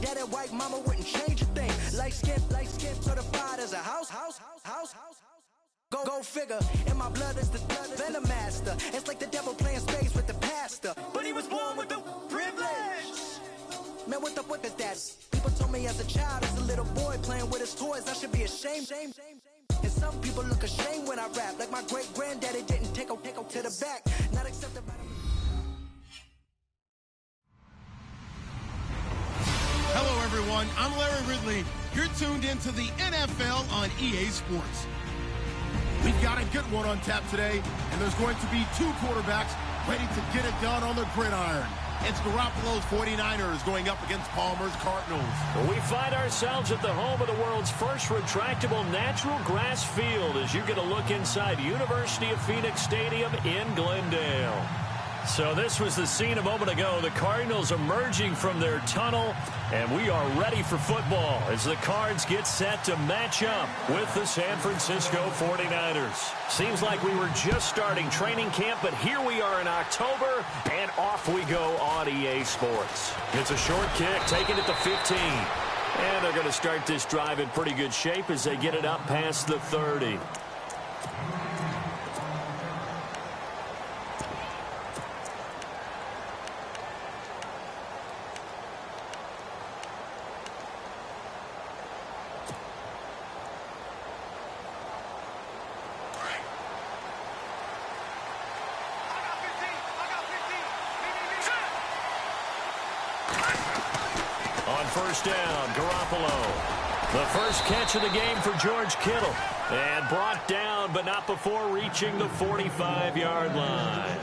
Dad and white mama wouldn't change a thing. Light skin, certified as a house. Go figure. In my blood is the venom master. It's like the devil playing space with the pastor. But he was born with the privilege. Man, what up with that? People told me as a child, as a little boy playing with his toys, I should be ashamed. And some people look ashamed when I rap, like my great granddaddy didn't take to the back. Not accepted by the... Hello, everyone. I'm Larry Ridley. You're tuned into the NFL on EA Sports. We've got a good one on tap today, and there's going to be two quarterbacks ready to get it done on the gridiron. It's Garoppolo's 49ers going up against Palmer's Cardinals. Well, we find ourselves at the home of the world's first retractable natural grass field as you get a look inside University of Phoenix Stadium in Glendale. So this was the scene a moment ago. The Cardinals emerging from their tunnel, and we are ready for football as the Cards get set to match up with the San Francisco 49ers. Seems like we were just starting training camp, but here we are in October, and off we go on EA Sports. It's a short kick, taking it to 15. And they're going to start this drive in pretty good shape as they get it up past the 30. First down, Garoppolo. The first catch of the game for George Kittle. And brought down, but not before reaching the 45-yard line.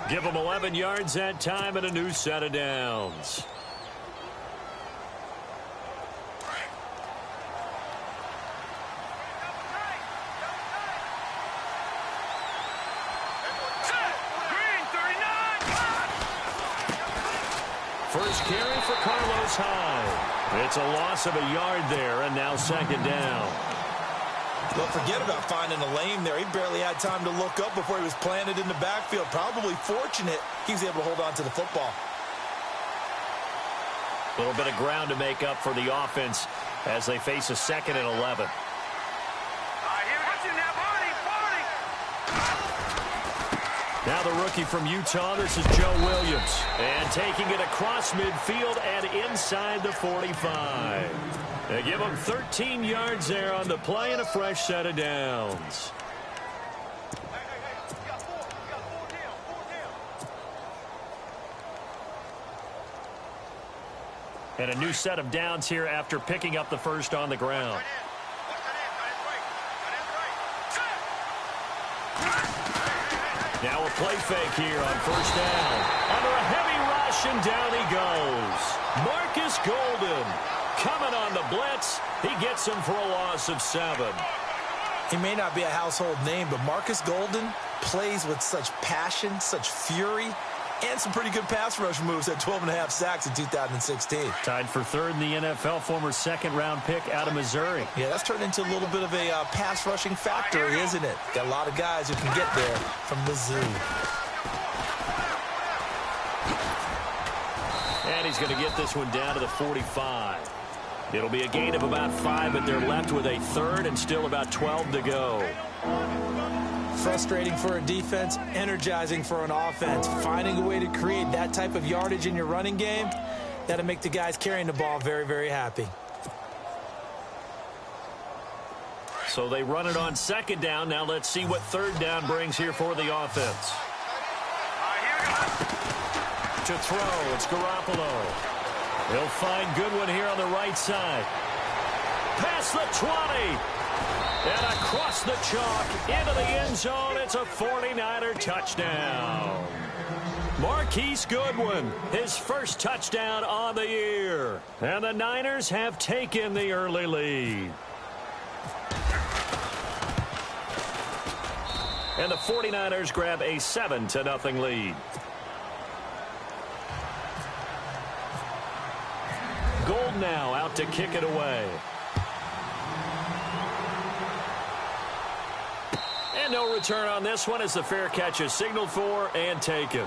Give him 11 yards that time and a new set of downs. First carry for Carlos Hyde. It's a loss of a yard there, and now second down. Well, forget about finding a lane there. He barely had time to look up before he was planted in the backfield. Probably fortunate he was able to hold on to the football. A little bit of ground to make up for the offense as they face a 2nd and 11. Now the rookie from Utah, this is Joe Williams. And taking it across midfield and inside the 45. They give him 13 yards there on the play and a fresh set of downs. And a new set of downs here after picking up the first on the ground. Now a play fake here on first down. Under a heavy rush, and down he goes. Marcus Golden coming on the blitz. He gets him for a loss of 7. He may not be a household name, but Marcus Golden plays with such passion, such fury, and some pretty good pass rush moves at 12.5 sacks in 2016. Tied for 3rd in the NFL, former 2nd-round pick out of Missouri. Yeah, that's turned into a little bit of a pass rushing factory, isn't it? Got a lot of guys who can get there from Mizzou. And he's going to get this one down to the 45. It'll be a gain of about 5, but they're left with a 3rd and still about 12 to go. Frustrating for a defense, energizing for an offense. Finding a way to create that type of yardage in your running game, that'll make the guys carrying the ball very, very happy. So they run it on 2nd down. Now let's see what 3rd down brings here for the offense. To throw, it's Garoppolo. He'll find Goodwin here on the right side. Past the 20. And across the chalk into the end zone. It's a 49er touchdown. Marquise Goodwin, his first touchdown on the year. And the Niners have taken the early lead. And the 49ers grab a 7-0 lead. Gold now out to kick it away. And no return on this one as the fair catch is signaled for and taken.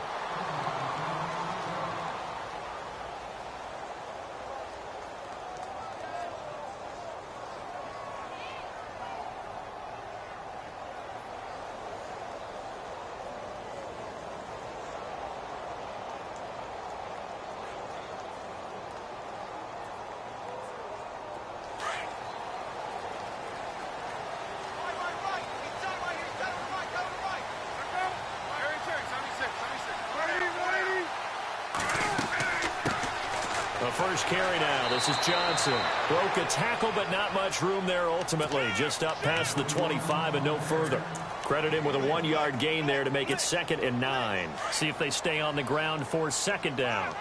first carry now. This is Johnson. Broke a tackle, but not much room there ultimately. Just up past the 25 and no further. Credit him with a 1-yard gain there to make it 2nd and 9. See if they stay on the ground for 2nd down.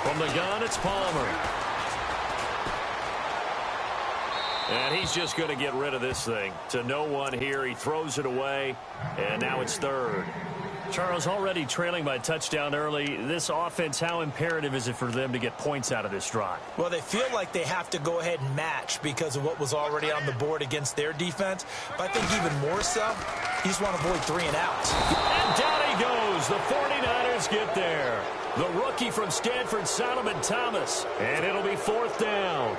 From the gun, it's Palmer. And he's just going to get rid of this thing. To no one here. He throws it away, and now it's 3rd. Charles, already trailing by a touchdown early. This offense, how imperative is it for them to get points out of this drive? Well, they feel like they have to go ahead and match because of what was already on the board against their defense. But I think even more so, you just want to avoid 3 and outs. And down he goes. The 49ers get there. The rookie from Stanford, Solomon Thomas. And it'll be 4th down.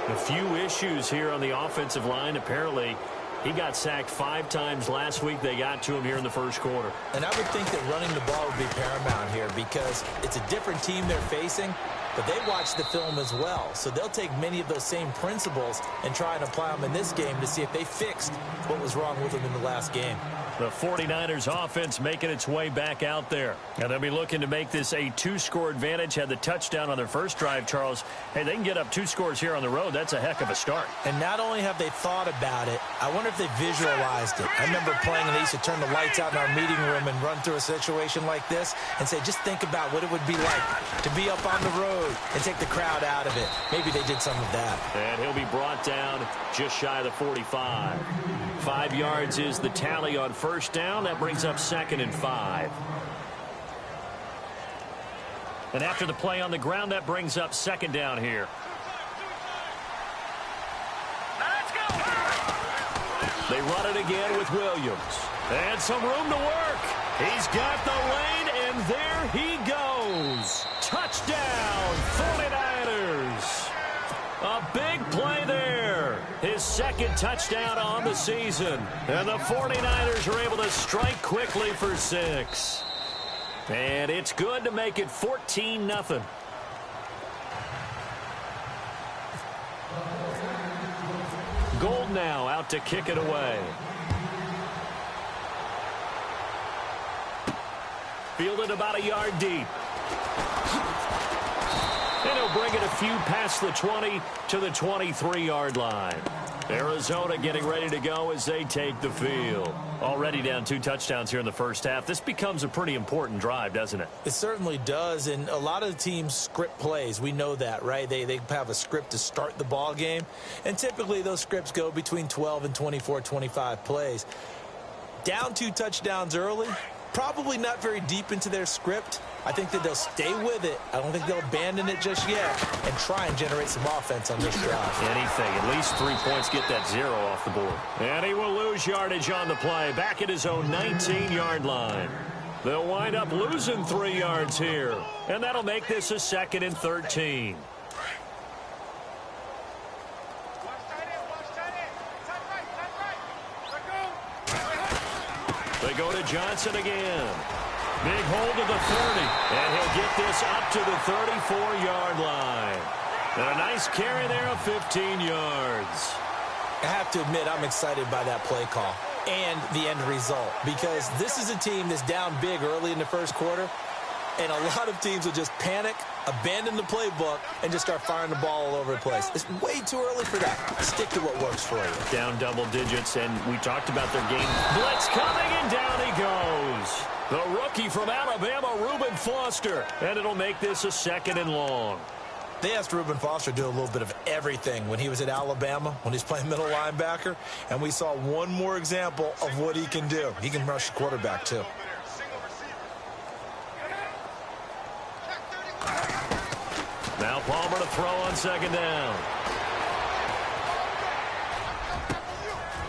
A few issues here on the offensive line. Apparently, he got sacked 5 times last week. They got to him here in the first quarter. And I would think that running the ball would be paramount here because it's a different team they're facing, but they watch the film as well. So they'll take many of those same principles and try and apply them in this game to see if they fixed what was wrong with them in the last game. The 49ers offense making its way back out there. And they'll be looking to make this a 2-score advantage. Had the touchdown on their first drive, Charles. Hey, they can get up 2 scores here on the road. That's a heck of a start. And not only have they thought about it, I wonder if they visualized it. I remember playing and they used to turn the lights out in our meeting room and run through a situation like this and say, just think about what it would be like to be up on the road and take the crowd out of it. Maybe they did some of that. And he'll be brought down just shy of the 45. 5 yards is the tally on first down. That brings up 2nd and 5. And after the play on the ground, that brings up 2nd down here. Let's go. They run it again with Williams. And some room to work. He's got the lane, and there he goes. Touchdown, 49ers. A big play there. His 2nd touchdown on the season. And the 49ers are able to strike quickly for 6. And it's good to make it 14-0. Gold now out to kick it away. Fielded about a yard deep. And he'll bring it a few past the 20 to the 23-yard line. Arizona getting ready to go as they take the field. Already down 2 touchdowns here in the first half. This becomes a pretty important drive, doesn't it? It certainly does, and a lot of the teams script plays. We know that, right? They have a script to start the ball game, and typically those scripts go between 12 and 24, 25 plays. Down 2 touchdowns early, probably not very deep into their script. I think that they'll stay with it. I don't think they'll abandon it just yet and try and generate some offense on this drive. Anything. At least 3 points. Get that 0 off the board. And he will lose yardage on the play. Back at his own 19-yard line. They'll wind up losing 3 yards here. And that'll make this a 2nd and 13. They go to Johnson again. Big hold of the 30. And he'll get this up to the 34-yard line. And a nice carry there of 15 yards. I have to admit, I'm excited by that play call and the end result, because this is a team that's down big early in the first quarter, and a lot of teams will just panic, abandon the playbook, and just start firing the ball all over the place. It's way too early for that. Stick to what works for you. Down double digits, and we talked about their game. Blitz coming, and down he goes. The rookie from Alabama, Reuben Foster, and it'll make this a 2nd and long. They asked Reuben Foster to do a little bit of everything when he was at Alabama, when he's playing middle linebacker, and we saw one more example of what he can do. He can rush the quarterback, too. Now Palmer to throw on 2nd down.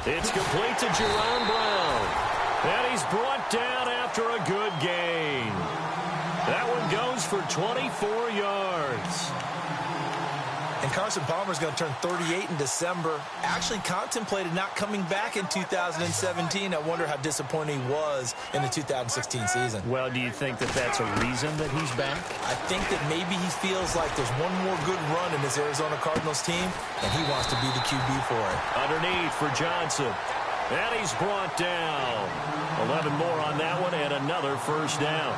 It's complete to Jerron Brown. And he's brought down after a good gain. That one goes for 24 yards. And And Carson Palmer's going to turn 38 in December. Actually contemplated not coming back in 2017. I wonder how disappointed he was in the 2016 season. Well, do you think that that's a reason that he's back? I think that maybe he feels like there's one more good run in this Arizona Cardinals team, and he wants to be the QB for it. Underneath for Johnson. And he's brought down. 11 more on that one and another first down.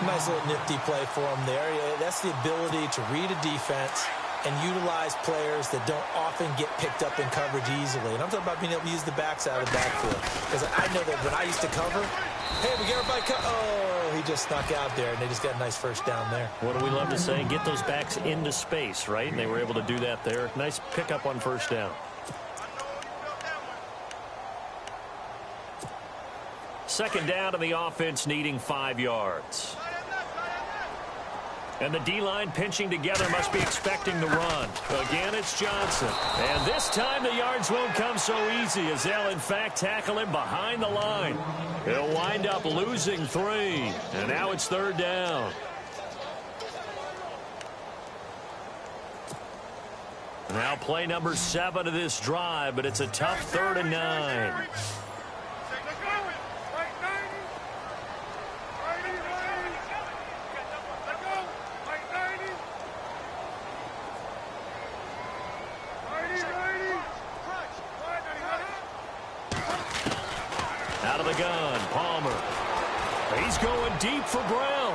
Nice little nifty play for him there. That's the ability to read a defense and utilize players that don't often get picked up in coverage easily. And I'm talking about being able to use the backside of the backfield. Because I know that when I used to cover, hey, we get everybody oh, he just snuck out there, and they just got a nice first down there. What do we love to say? Get those backs into space, right? And they were able to do that there. Nice pickup on first down. Second down, and the offense needing 5 yards. And the D-line pinching together, must be expecting the run. Again, it's Johnson. And this time the yards won't come so easy as they'll, in fact, tackle him behind the line. He'll wind up losing 3. And now it's third down. Now play number 7 of this drive, but it's a tough 3rd and 9. Out of the gun, Palmer. He's going deep for Brown.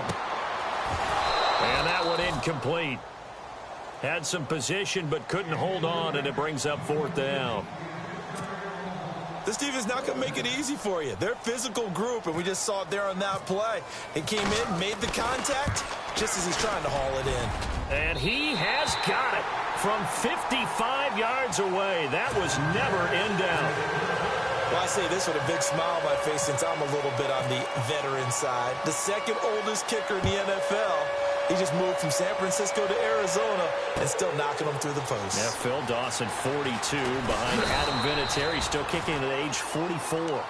And that one incomplete. Had some position but couldn't hold on, and it brings up 4th down. This defense is not going to make it easy for you. They're a physical group, and we just saw it there on that play. He came in, made the contact, just as he's trying to haul it in. And he has got it from 55 yards away. That was never in doubt. Well, I say this with a big smile on my face since I'm a little bit on the veteran side. The second oldest kicker in the NFL. He just moved from San Francisco to Arizona and still knocking them through the post. Yeah, Phil Dawson, 42, behind Adam Vinatieri, still kicking at age 44.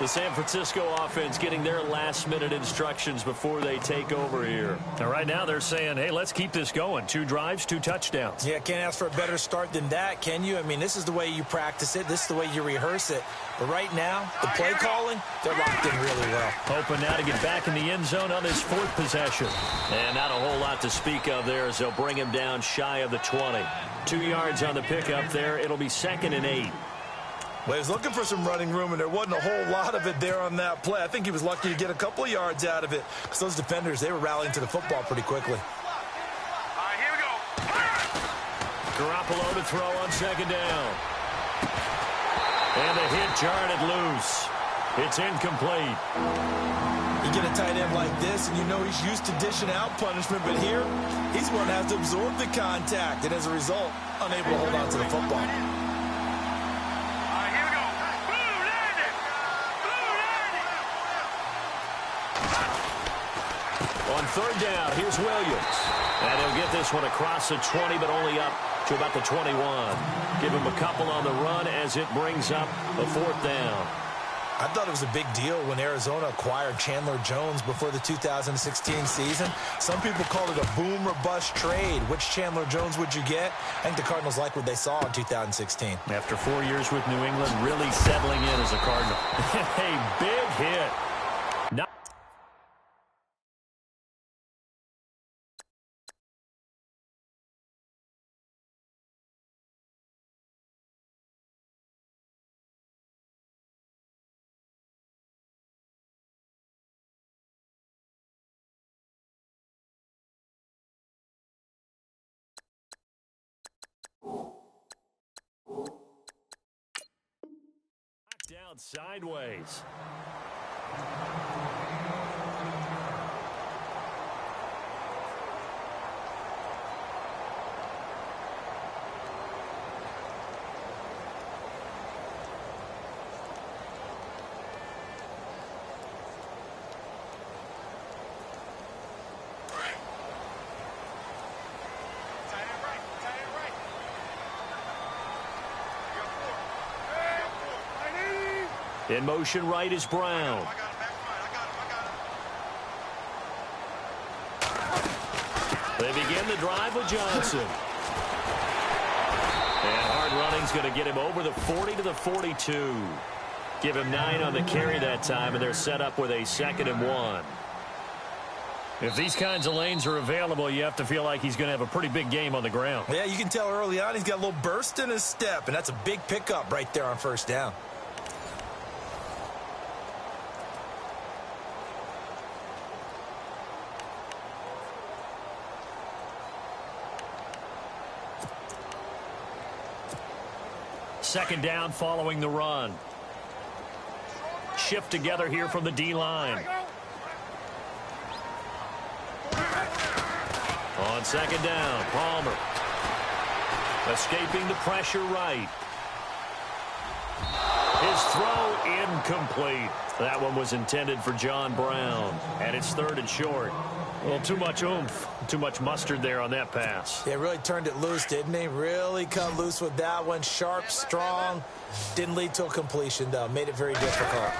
The San Francisco offense getting their last-minute instructions before they take over here. And right now they're saying, hey, let's keep this going. 2 drives, 2 touchdowns. Yeah, can't ask for a better start than that, can you? I mean, this is the way you practice it. This is the way you rehearse it. But right now, the play calling, they're locked in really well. Hoping now to get back in the end zone on his 4th possession. And not a whole lot to speak of there as they'll bring him down shy of the 20. 2 yards on the pickup there. It'll be 2nd and 8. Well, he was looking for some running room, and there wasn't a whole lot of it there on that play. I think he was lucky to get a couple of yards out of it because those defenders, they were rallying to the football pretty quickly. All right, here we go. Garoppolo to throw on 2nd down. And the hit jarred it loose. It's incomplete. You get a tight end like this, and you know he's used to dishing out punishment, but here, he's one that has to absorb the contact, and as a result, unable to hold on to the football. On 3rd down, here's Williams. And he'll get this one across the 20, but only up to about the 21. Give him a couple on the run as it brings up a 4th down. I thought it was a big deal when Arizona acquired Chandler Jones before the 2016 season. Some people called it a boom or bust trade. Which Chandler Jones would you get? I think the Cardinals like what they saw in 2016. After 4 years with New England, really settling in as a Cardinal. A big hit. Not down sideways. In motion right is Brown. They begin the drive with Johnson. running's going to get him over the 40 to the 42. Give him 9 on the carry that time, and they're set up with a 2nd and 1. If these kinds of lanes are available, you have to feel like he's going to have a pretty big game on the ground. Yeah, you can tell early on he's got a little burst in his step, and that's a big pickup right there on first down. Second down following the run. Shift together here from the D-line. On second down, Palmer. Escaping the pressure right. His throw incomplete. That one was intended for John Brown. And it's 3rd and short. Well, too much oomph, too much mustard there on that pass. Yeah, really turned it loose, didn't he? Really cut loose with that one. Sharp, strong. Didn't lead to a completion, though. Made it very difficult.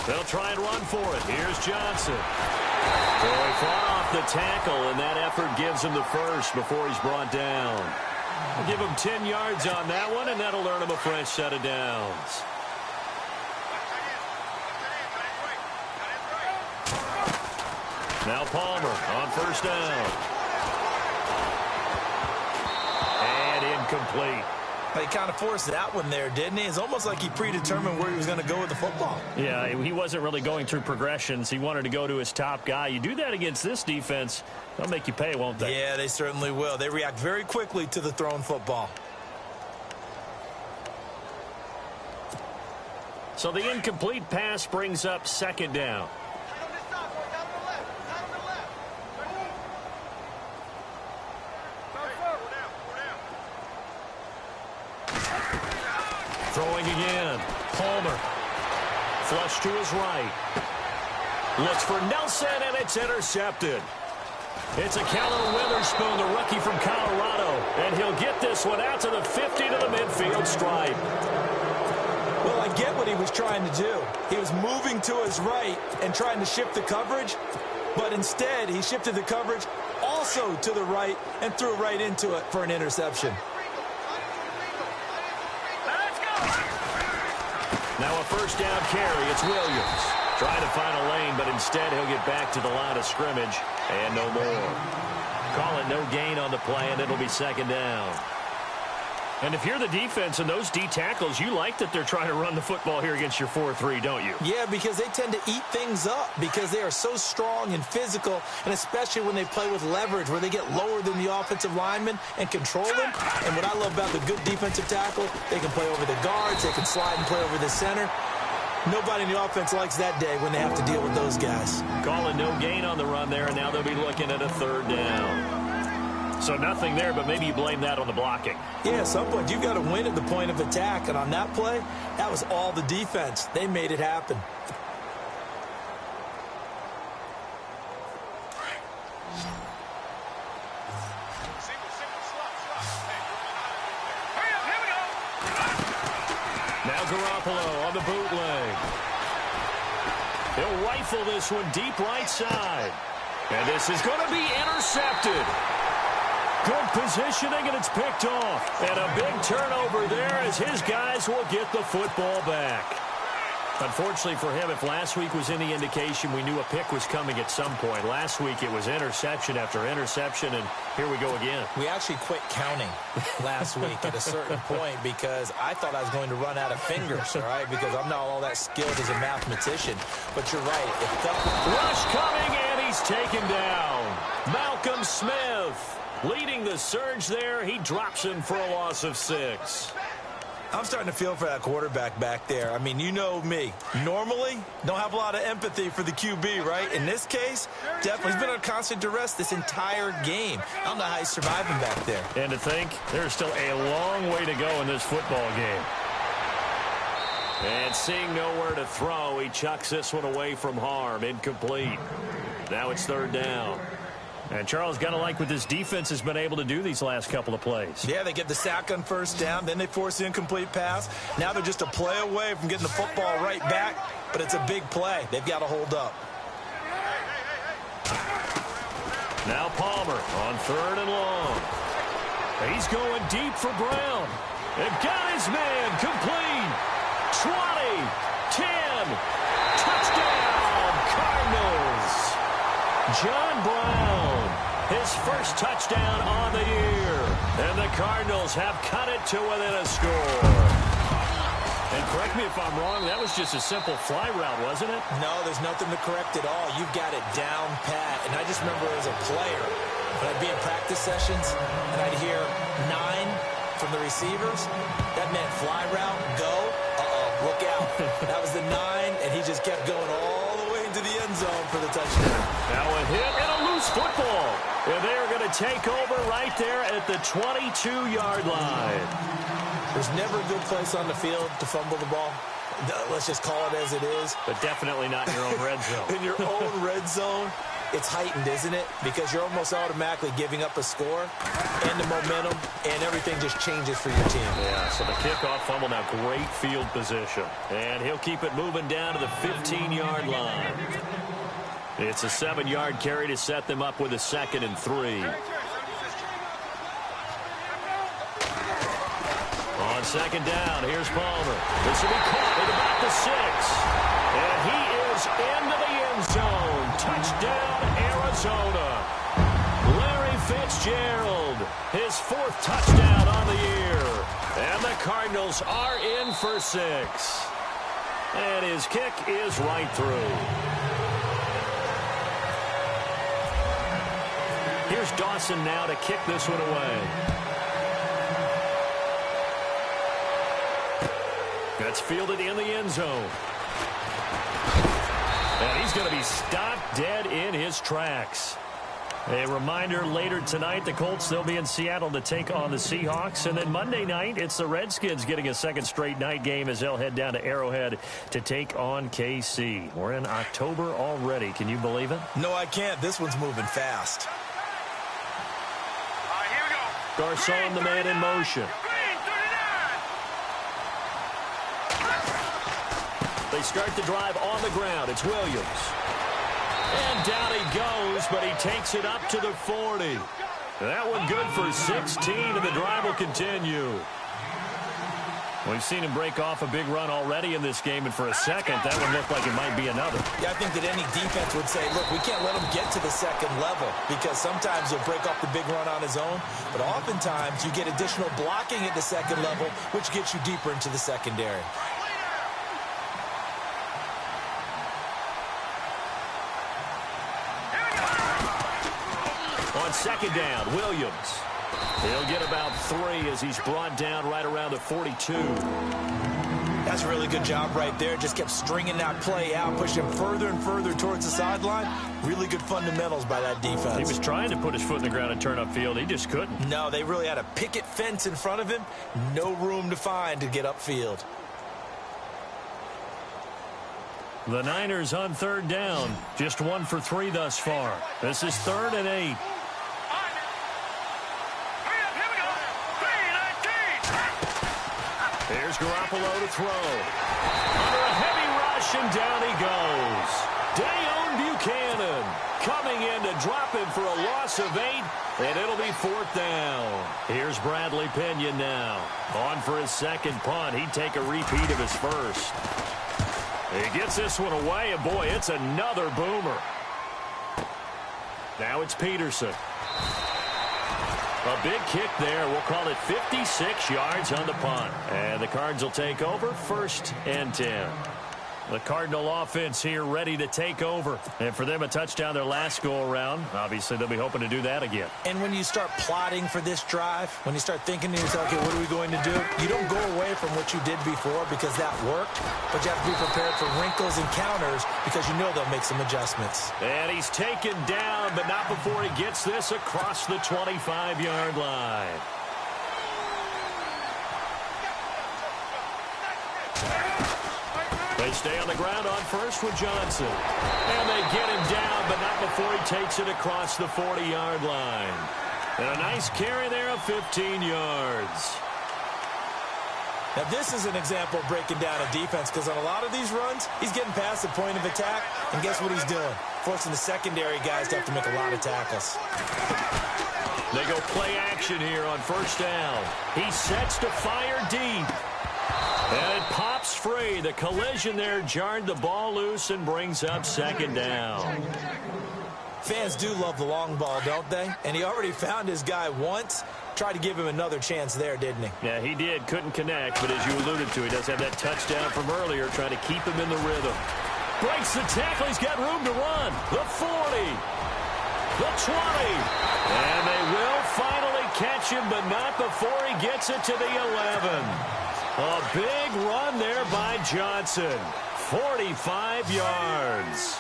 They'll try and run for it. Here's Johnson. So he fought off the tackle, and that effort gives him the first before he's brought down. We'll give him 10 yards on that one, and that'll earn him a fresh set of downs. Now Palmer on first down. And incomplete. He kind of forced that one there, didn't he? It's almost like he predetermined where he was going to go with the football. Yeah, he wasn't really going through progressions. He wanted to go to his top guy. You do that against this defense, they'll make you pay, won't they? Yeah, they certainly will. They react very quickly to the thrown football. So the incomplete pass brings up second down. Throwing again. Palmer. Flush to his right. Looks for Nelson, and it's intercepted. It's a Keller Witherspoon, the rookie from Colorado. And he'll get this one out to the 50 to the midfield stripe. Well, I get what he was trying to do. He was moving to his right and trying to shift the coverage. But instead, he shifted the coverage also to the right and threw right into it for an interception. Now a first down carry. It's Williams. Trying to find a lane, but instead he'll get back to the line of scrimmage and no more. Call it no gain on the play, and it'll be second down. And if you're the defense and those D tackles, you like that they're trying to run the football here against your 4-3, don't you? Yeah, because they tend to eat things up because they are so strong and physical, and especially when they play with leverage where they get lower than the offensive lineman and control them. And what I love about the good defensive tackle, they can play over the guards, they can slide and play over the center. Nobody in the offense likes that day when they have to deal with those guys. Calling no gain on the run there, and now they'll be looking at a third down. So nothing there, but maybe you blame that on the blocking. Yeah, at some point you've got to win at the point of attack, and on that play, that was all the defense. They made it happen. Now Garoppolo on the bootleg. He'll rifle this one deep right side. And this is going to be intercepted. Good positioning, and it's picked off. And a big turnover there as his guys will get the football back. Unfortunately for him, if last week was any indication, we knew a pick was coming at some point. Last week it was interception after interception, and here we go again. We actually quit counting last week at a certain point because I thought I was going to run out of fingers, all right, because I'm not all that skilled as a mathematician. But you're right. It felt rush coming, and he's taken down. Malcolm Smith leading the surge there. He drops him for a loss of 6. I'm starting to feel for that quarterback back there. I mean, you know me. Normally, don't have a lot of empathy for the QB, right? In this case, definitely, he's been under constant duress this entire game. I don't know how he's surviving back there. And to think, there's still a long way to go in this football game. And seeing nowhere to throw, he chucks this one away from harm. Incomplete. Now it's third down. And Charles, got to like what this defense has been able to do these last couple of plays. Yeah, they get the sack on first down, then they force the incomplete pass. Now they're just a play away from getting the football right back, but it's a big play. They've got to hold up. Now Palmer on third and long. He's going deep for Brown. They've got his man complete. 20, 10, touchdown, Cardinals. John Brown, his first touchdown on the year. And the Cardinals have cut it to within a score. And correct me if I'm wrong, that was just a simple fly route, wasn't it? No, there's nothing to correct at all. You've got it down pat. And I just remember as a player, when I'd be in practice sessions, and I'd hear 9 from the receivers, that meant fly route, go, look out. That was the 9, and he just kept going all the way into the end zone for the touchdown. Now a hit and a loose football. And they are going to take over right there at the 22-yard line. There's never a good place on the field to fumble the ball. Let's just call it as it is. But definitely not in your own red zone. In your own red zone, it's heightened, isn't it? Because you're almost automatically giving up a score and the momentum, and everything just changes for your team. Yeah, so the kickoff fumble, now great field position. And he'll keep it moving down to the 15-yard line. It's a 7-yard carry to set them up with a 2nd and 3. On 2nd down, here's Palmer. This will be caught at about the 6. And he is into the end zone. Touchdown, Arizona. Larry Fitzgerald, his 4th touchdown on the year. And the Cardinals are in for 6. And his kick is right through. Here's Dawson now to kick this one away. That's fielded in the end zone. And he's going to be stopped dead in his tracks. A reminder, later tonight, the Colts, they'll be in Seattle to take on the Seahawks. And then Monday night, it's the Redskins getting a 2nd straight night game as they'll head down to Arrowhead to take on KC. We're in October already. Can you believe it? No, I can't. This one's moving fast. Here we go. Garcon, the man in motion. They start the drive on the ground. It's Williams. And down he goes, but he takes it up to the 40. That one good for 16, and the drive will continue. We've seen him break off a big run already in this game, and for a second, that one looked like it might be another. Yeah, I think that any defense would say, look, we can't let him get to the 2nd level, because sometimes he'll break off the big run on his own, but oftentimes you get additional blocking at the 2nd level, which gets you deeper into the secondary. On 2nd down, Williams. He'll get about 3 as he's brought down right around the 42. That's a really good job right there. Just kept stringing that play out, pushing him further and further towards the sideline. Really good fundamentals by that defense. He was trying to put his foot in the ground and turn upfield. He just couldn't. No, they really had a picket fence in front of him. No room to find to get upfield. The Niners on 3rd down. Just 1 for 3 thus far. This is 3rd and 8. Here's Garoppolo to throw. Under a heavy rush, and down he goes. Dayon Buchanan coming in to drop him for a loss of 8, and it'll be 4th down. Here's Bradley Pinion now. On for his 2nd punt. He'd take a repeat of his 1st. He gets this one away, and boy, it's another boomer. Now it's Peterson. A big kick there. We'll call it 56 yards on the punt. And the Cards will take over 1st and 10. The Cardinal offense here ready to take over. And for them, a touchdown their last go-around. Obviously, they'll be hoping to do that again. And when you start plotting for this drive, when you start thinking to yourself, okay, what are we going to do? You don't go away from what you did before because that worked. But you have to be prepared for wrinkles and counters because you know they'll make some adjustments. And he's taken down, but not before he gets this across the 25-yard line. They stay on the ground on 1st with Johnson. And they get him down, but not before he takes it across the 40-yard line. And a nice carry there of 15 yards. Now, this is an example of breaking down a defense because on a lot of these runs, he's getting past the point of attack, and guess what he's doing? Forcing the secondary guys to have to make a lot of tackles. They go play action here on first down. He sets to fire deep. And it pops free. The collision there jarred the ball loose and brings up second down. Fans do love the long ball, don't they? And he already found his guy once. Tried to give him another chance there, didn't he? Yeah, he did. Couldn't connect, but as you alluded to, he does have that touchdown from earlier, trying to keep him in the rhythm. Breaks the tackle. He's got room to run. The 40. The 20. And they will finally catch him, but not before he gets it to the 11. A big run there by Johnson. 45 yards.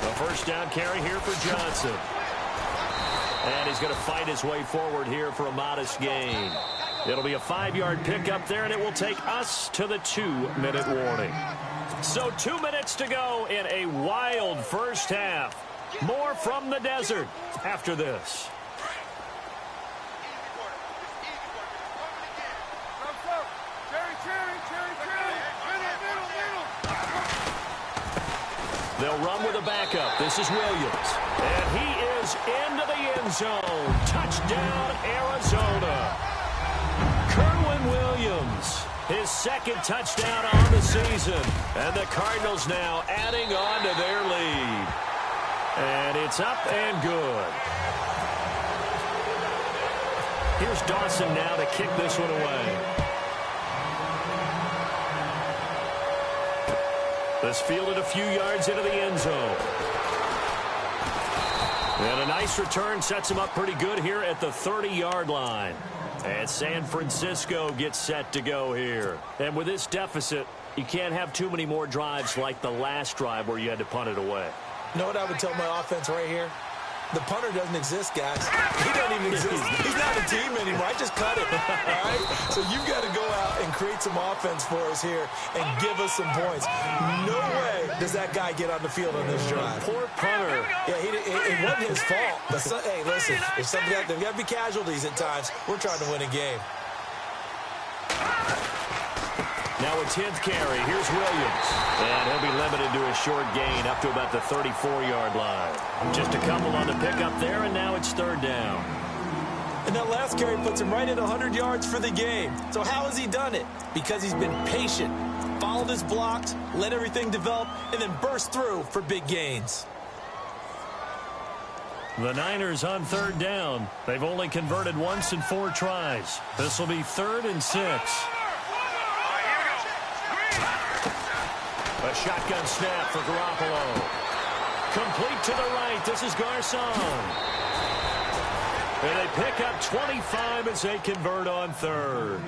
The first down carry here for Johnson. And he's going to fight his way forward here for a modest gain. It'll be a 5-yard pickup there, and it will take us to the 2-minute warning. So 2 minutes to go in a wild first half. More from the desert after this. They'll run with a backup. This is Williams. And he is into the end zone. Touchdown, Arizona. Kerwin Williams, his second touchdown on the season. And the Cardinals now adding on to their lead. And it's up and good. Here's Dawson now to kick this one away. This fielded a few yards into the end zone. And a nice return sets him up pretty good here at the 30-yard line. And San Francisco gets set to go here. And with this deficit, you can't have too many more drives like the last drive where you had to punt it away. You know what I would tell my offense right here? The punter doesn't exist, guys. He doesn't even exist. He's not a team anymore. I just cut it. All right? So you've got to go out and create some offense for us here and give us some points. No way does that guy get on the field on this drive. Poor punter. Yeah, it wasn't his fault. But hey, listen, if something there's got to be casualties at times. We're trying to win a game. Now a 10th carry. Here's Williams. And he'll be limited to a short gain up to about the 34-yard line. Just a couple on the pickup there, and now it's third down. And that last carry puts him right at 100 yards for the game. So how has he done it? Because he's been patient, followed his blocks, let everything develop, and then burst through for big gains. The Niners on third down. They've only converted once in 4 tries. This will be 3rd and 6. A shotgun snap for Garoppolo. Complete to the right. This is Garcon. And they pick up 25 as they convert on 3rd.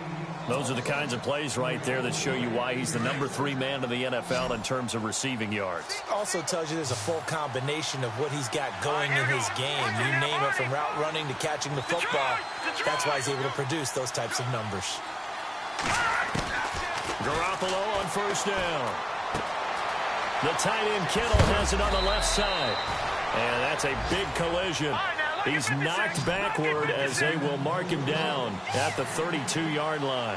Those are the kinds of plays right there that show you why he's the number 3 man in the NFL in terms of receiving yards. Also tells you there's a full combination of what he's got going in his game. You name it, from route running to catching the football. That's why he's able to produce those types of numbers. Garoppolo on first down. The tight end Kittle has it on the left side. And that's a big collision. He's knocked backward as they will mark him down at the 32-yard line.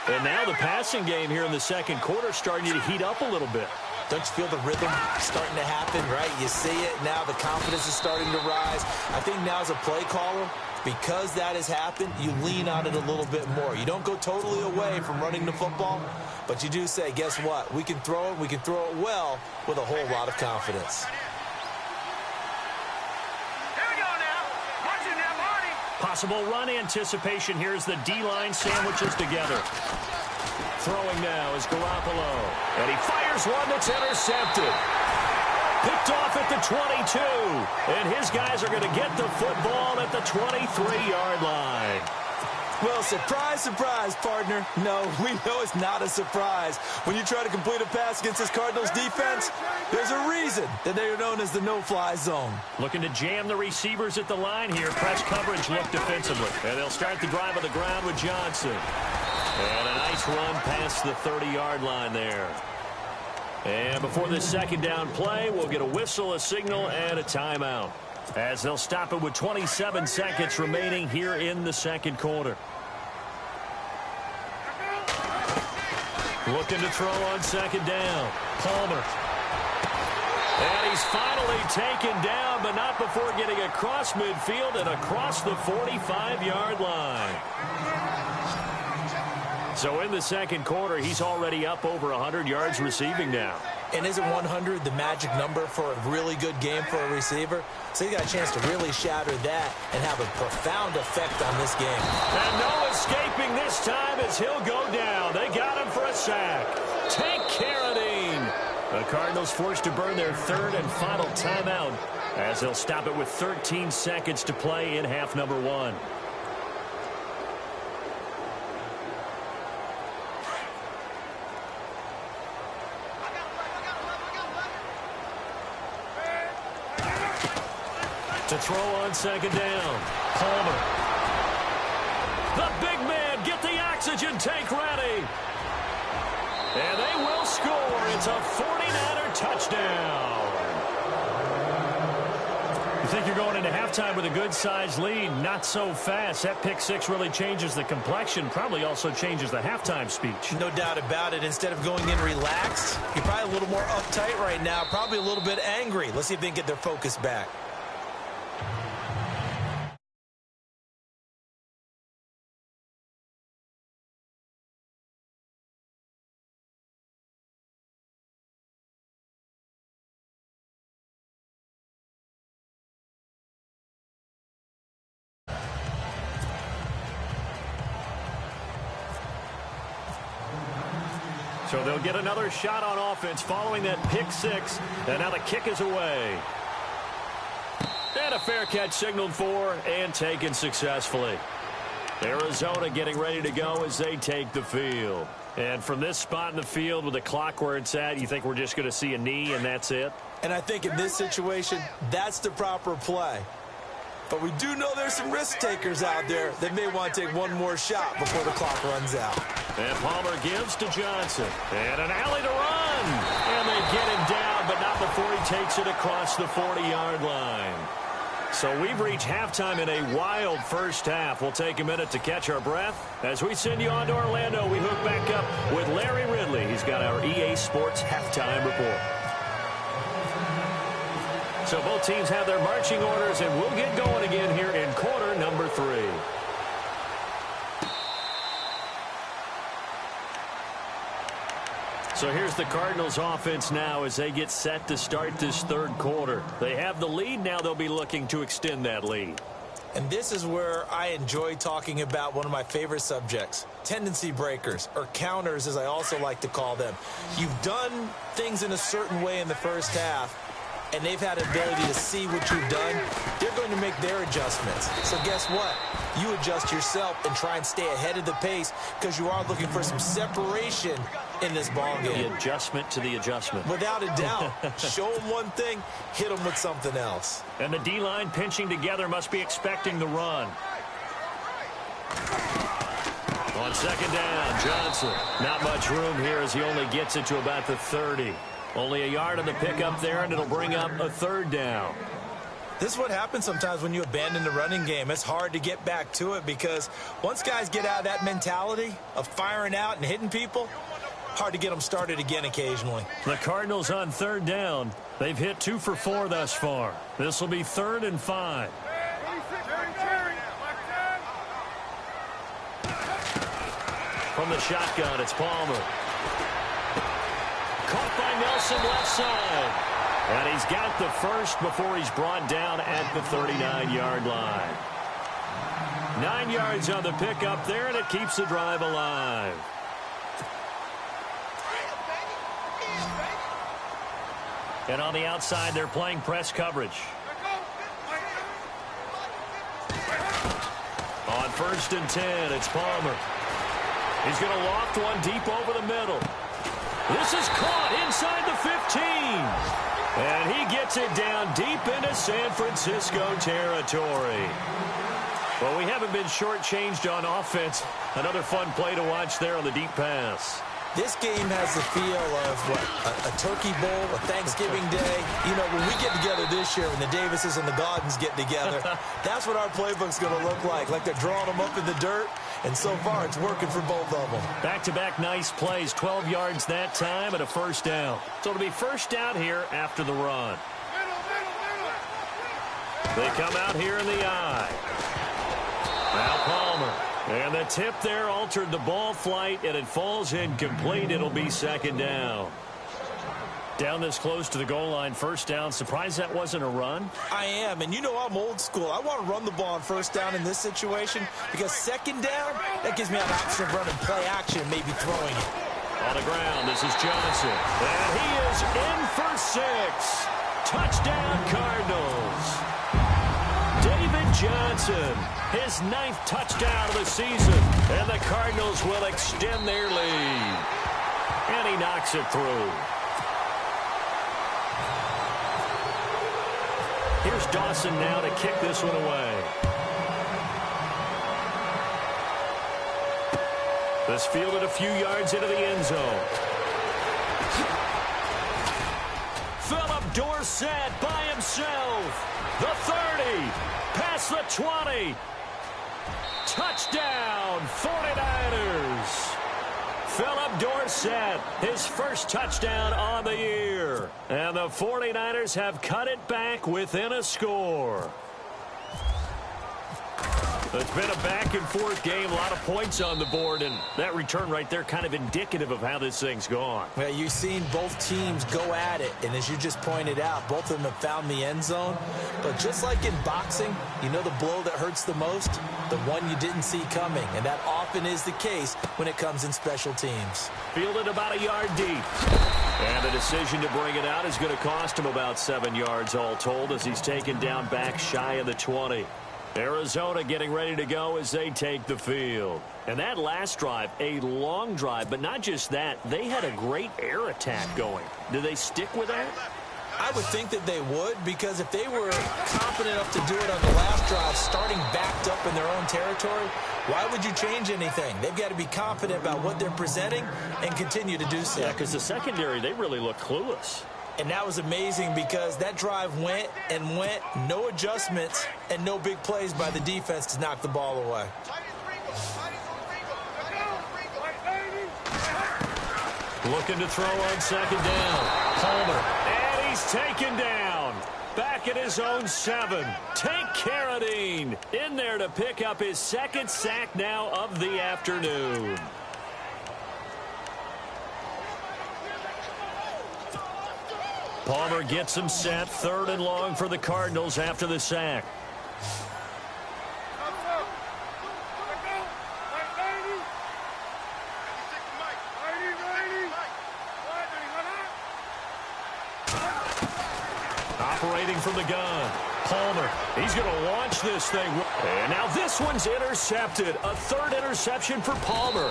And now the passing game here in the second quarter starting to heat up a little bit. Don't you feel the rhythm starting to happen, right? You see it now. The confidence is starting to rise. I think now as a play caller, because that has happened, you lean on it a little bit more. You don't go totally away from running the football, but you do say, guess what? We can throw it. We can throw it well with a whole lot of confidence. Possible run anticipation here as the D-line sandwiches together. Throwing now is Garoppolo. And he fires one that's intercepted. Picked off at the 22. And his guys are going to get the football at the 23-yard line. Well, surprise, surprise, partner. No, we know it's not a surprise. When you try to complete a pass against this Cardinals defense, there's a reason that they are known as the no-fly zone. Looking to jam the receivers at the line here. Press coverage look defensively. And they'll start the drive on the ground with Johnson. And a nice run past the 30-yard line there. And before this second down play, we'll get a whistle, a signal, and a timeout, as they'll stop it with 27 seconds remaining here in the second quarter. Looking to throw on second down. Palmer. And he's finally taken down, but not before getting across midfield and across the 45-yard line. So in the second quarter, he's already up over 100 yards receiving now. And isn't 100 the magic number for a really good game for a receiver? So he got a chance to really shatter that and have a profound effect on this game. And no escaping this time as he'll go down. They got him for a sack. Take Carradine. The Cardinals forced to burn their third and final timeout as they'll stop it with 13 seconds to play in half number one. To throw on second down. Palmer. The big man, get the oxygen tank ready. And they will score. It's a 49er touchdown. You think you're going into halftime with a good-sized lead? Not so fast. That pick six really changes the complexion, probably also changes the halftime speech. No doubt about it. Instead of going in relaxed, you're probably a little more uptight right now, probably a little bit angry. Let's see if they can get their focus back. So they'll get another shot on offense following that pick six. And now the kick is away. And a fair catch signaled for and taken successfully. Arizona getting ready to go as they take the field. And from this spot in the field with the clock where it's at, you think we're just going to see a knee and that's it? And I think in this situation, that's the proper play. But we do know there's some risk takers out there that may want to take one more shot before the clock runs out. And Palmer gives to Johnson. And an alley to run. And they get him down, but not before he takes it across the 40-yard line. So we've reached halftime in a wild first half. We'll take a minute to catch our breath. As we send you on to Orlando, we hook back up with Larry Ridley. He's got our EA Sports halftime report. So both teams have their marching orders, and we'll get going again here in quarter number 3. So here's the Cardinals offense now as they get set to start this third quarter. They have the lead. Now they'll be looking to extend that lead. And this is where I enjoy talking about one of my favorite subjects, tendency breakers, or counters as I also like to call them. You've done things in a certain way in the first half, and they've had an ability to see what you've done. They're going to make their adjustments. So guess what? You adjust yourself and try and stay ahead of the pace because you are looking for some separation in this ball game. The adjustment to the adjustment. Without a doubt. Show them one thing, hit them with something else. And the D-line pinching together must be expecting the run. On second down, Johnson. Not much room here as he only gets it to about the 30. Only a yard on the pickup there, and it'll bring up a third down. This is what happens sometimes when you abandon the running game. It's hard to get back to it because once guys get out of that mentality of firing out and hitting people, hard to get them started again occasionally. The Cardinals on third down. They've hit 2 for 4 thus far. This will be 3rd and 5. From the shotgun, it's Palmer. Caught by Nelson left side. And he's got the first before he's brought down at the 39-yard line. 9 yards on the pickup there, and it keeps the drive alive. And on the outside, they're playing press coverage. On 1st and 10, it's Palmer. He's going to loft one deep over the middle. This is caught inside the 15. And he gets it down deep into San Francisco territory. Well, we haven't been shortchanged on offense. Another fun play to watch there on the deep pass. This game has the feel of, a Turkey Bowl, a Thanksgiving Day. You know, when we get together this year, when the Davises and the Gaudens get together, that's what our playbook's going to look like they're drawing them up in the dirt, and so far it's working for both of them. Back-to-back nice plays, 12 yards that time and a first down. So it'll be first down here after the run. They come out here in the I. Now Palmer. And the tip there altered the ball flight, and it falls incomplete. It'll be second down. Down this close to the goal line, first down. Surprised that wasn't a run? I am, and you know I'm old school. I want to run the ball on first down in this situation because second down, that gives me an option of running play action and maybe throwing it. On the ground, this is Johnson. And he is in for 6. Touchdown, Cardinals. David Johnson, his 9th touchdown of the season, and the Cardinals will extend their lead. And he knocks it through. Here's Dawson now to kick this one away. This fielded a few yards into the end zone. Philip Dorsett by himself. The 30, past the 20. Touchdown, 49ers. Philip Dorsett, his first touchdown on the year. And the 49ers have cut it back within a score. It's been a back-and-forth game, a lot of points on the board, and that return right there kind of indicative of how this thing's gone. Well, you've seen both teams go at it, and as you just pointed out, both of them have found the end zone. But just like in boxing, you know the blow that hurts the most? The one you didn't see coming, and that often is the case when it comes in special teams. Fielded about a yard deep. And the decision to bring it out is going to cost him about 7 yards all told as he's taken down back shy of the 20. Arizona getting ready to go as they take the field. And that last drive, a long drive, but not just that. They had a great air attack going. Do they stick with that? I would think that they would, because if they were confident enough to do it on the last drive, starting backed up in their own territory, why would you change anything? They've got to be confident about what they're presenting and continue to do so. Yeah, because the secondary, they really look clueless. And that was amazing because that drive went and went, no adjustments, and no big plays by the defense to knock the ball away. Looking to throw on second down. Palmer. And he's taken down. Back at his own 7. Tank Carradine in there to pick up his second sack now of the afternoon. Palmer gets him set. 3rd and long for the Cardinals after the sack. Operating from the gun. Palmer. He's going to launch this thing. And now this one's intercepted. A 3rd interception for Palmer.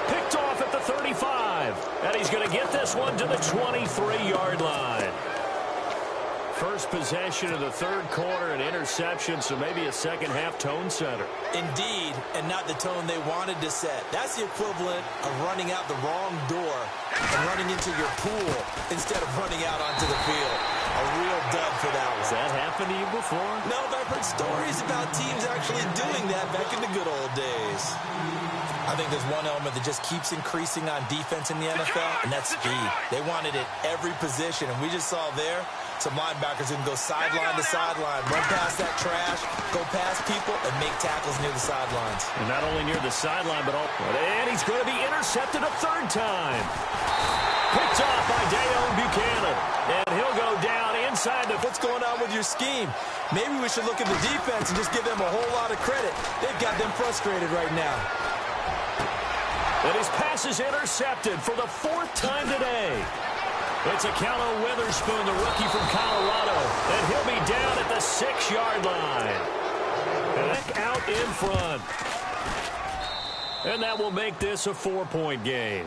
Picked off at the 35. And he's going to get this one to the 23-yard line. First possession of the 3rd quarter, an interception, so maybe a second-half tone setter. Indeed, and not the tone they wanted to set. That's the equivalent of running out the wrong door and running into your pool instead of running out onto the field. A real dud for that one. Has that happened to you before? No, but I've heard stories about teams actually doing that back in the good old days. I think there's one element that just keeps increasing on defense in the NFL, and that's speed. They want it at every position, and we just saw there some linebackers who can go sideline to sideline, run past that trash, go past people, and make tackles near the sidelines. And not only near the sideline, but and he's going to be intercepted a 3rd time. Picked off by Dayon Buchanan, and he'll go down inside the... What's going on with your scheme? Maybe we should look at the defense and just give them a whole lot of credit. They've got them frustrated right now. And his pass is intercepted for the 4th time today. It's Akello Witherspoon, the rookie from Colorado, and he'll be down at the 6-yard line. Back out in front. And that will make this a 4-point game.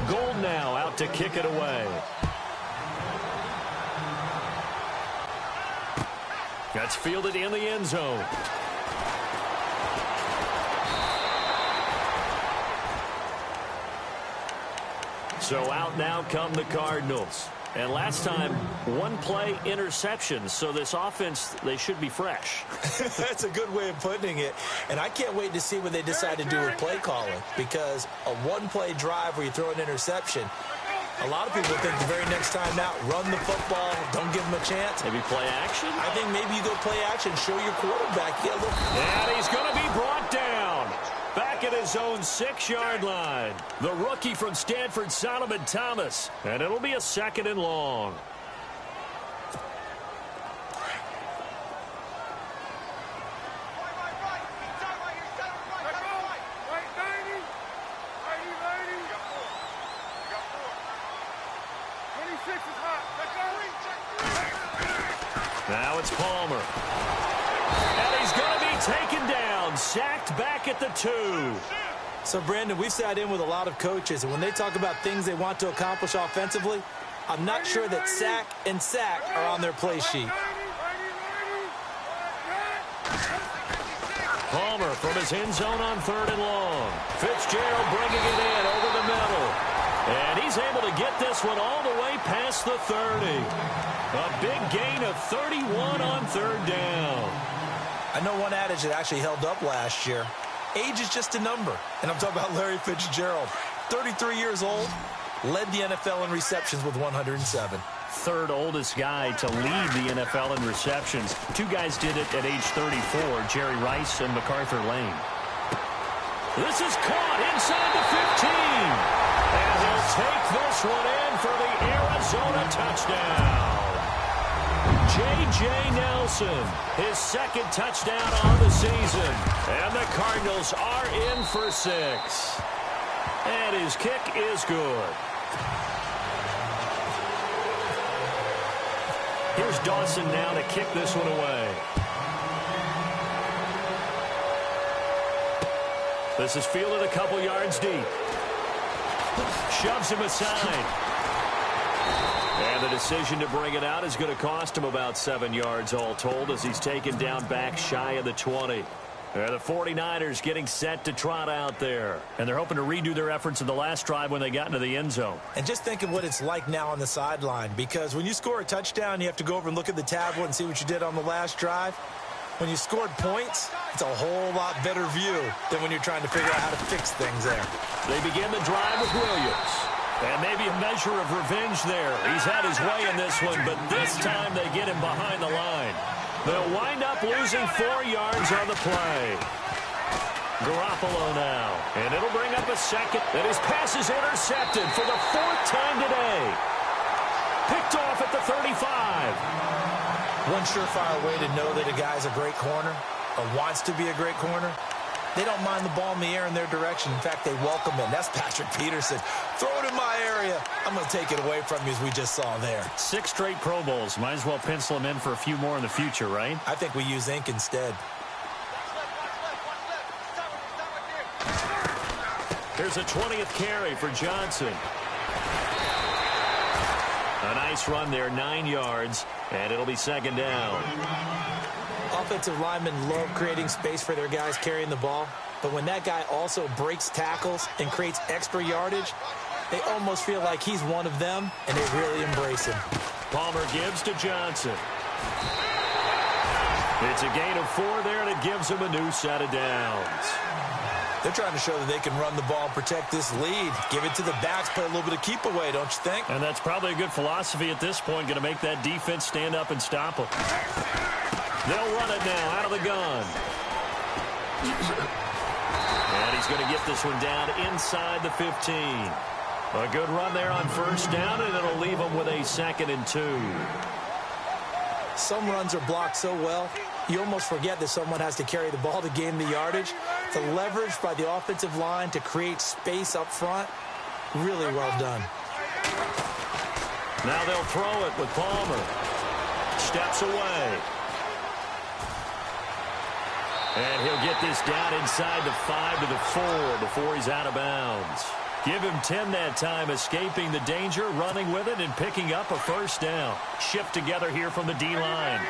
Gold now out to kick it away. That's fielded in the end zone. So out now come the Cardinals. And last time, one-play interception. So this offense, they should be fresh. That's a good way of putting it. And I can't wait to see what they decide to do with play calling. Because a one-play drive where you throw an interception, a lot of people think the very next time out, run the football, don't give them a chance. Maybe play action? I think maybe you go play action, show your quarterback. And he's going to be brought down. Back at his own 6-yard line. The rookie from Stanford, Solomon Thomas. And it'll be a 2nd and long. Now it's Palmer. And he's going to be taken down. Sacked back at the 2. So, Brandon, we've sat in with a lot of coaches, and when they talk about things they want to accomplish offensively, I'm not sure that sack and sack are on their play sheet. Palmer from his end zone on 3rd and long. Fitzgerald bringing it in over the middle. And he's able to get this one all the way past the 30. A big gain of 31 on 3rd down. I know one adage that actually held up last year. Age is just a number. And I'm talking about Larry Fitzgerald. 33 years old, led the NFL in receptions with 107. 3rd oldest guy to lead the NFL in receptions. 2 guys did it at age 34, Jerry Rice and MacArthur Lane. This is caught inside the 15. And he'll take this one in for the Arizona touchdown. J.J. Nelson, his 2nd touchdown on the season. And the Cardinals are in for 6. And his kick is good. Here's Dawson now to kick this one away. This is fielded a couple yards deep. Shoves him aside. And the decision to bring it out is going to cost him about 7 yards all told as he's taken down back shy of the 20. And the 49ers getting set to trot out there. And they're hoping to redo their efforts in the last drive when they got into the end zone. And just think of what it's like now on the sideline. Because when you score a touchdown, you have to go over and look at the tablet and see what you did on the last drive. When you scored points, it's a whole lot better view than when you're trying to figure out how to fix things there. They begin the drive with Williams. And maybe a measure of revenge there. He's had his way in this one, but this time they get him behind the line. They'll wind up losing 4 yards on the play. Garoppolo now. And it'll bring up a 2nd. And his pass is intercepted for the 4th time today. Picked off at the 35. One surefire way to know that a guy's a great corner or wants to be a great corner, they don't mind the ball in the air in their direction. In fact, they welcome it. That's Patrick Peterson. Throw it in my area. I'm going to take it away from you, as we just saw there. 6 straight Pro Bowls. Might as well pencil him in for a few more in the future, right? I think we use ink instead. Here's a 20th carry for Johnson. A nice run there, 9 yards, and it'll be 2nd down. Offensive linemen love creating space for their guys carrying the ball, but when that guy also breaks tackles and creates extra yardage, they almost feel like he's one of them, and they really embrace him. Palmer gives to Johnson. It's a gain of 4 there, and it gives him a new set of downs. They're trying to show that they can run the ball and protect this lead. Give it to the backs, play a little bit of keep away, don't you think? And that's probably a good philosophy at this point, going to make that defense stand up and stop them. They'll run it now out of the gun. And he's going to get this one down inside the 15. A good run there on 1st down, and it'll leave him with a 2nd and 2. Some runs are blocked so well, you almost forget that someone has to carry the ball to gain the yardage. The leverage by the offensive line to create space up front, really well done. Now they'll throw it with Palmer. Steps away. And he'll get this down inside the 5 to the 4 before he's out of bounds. Give him 10 that time, escaping the danger, running with it, and picking up a 1st down. Shift together here from the D-line.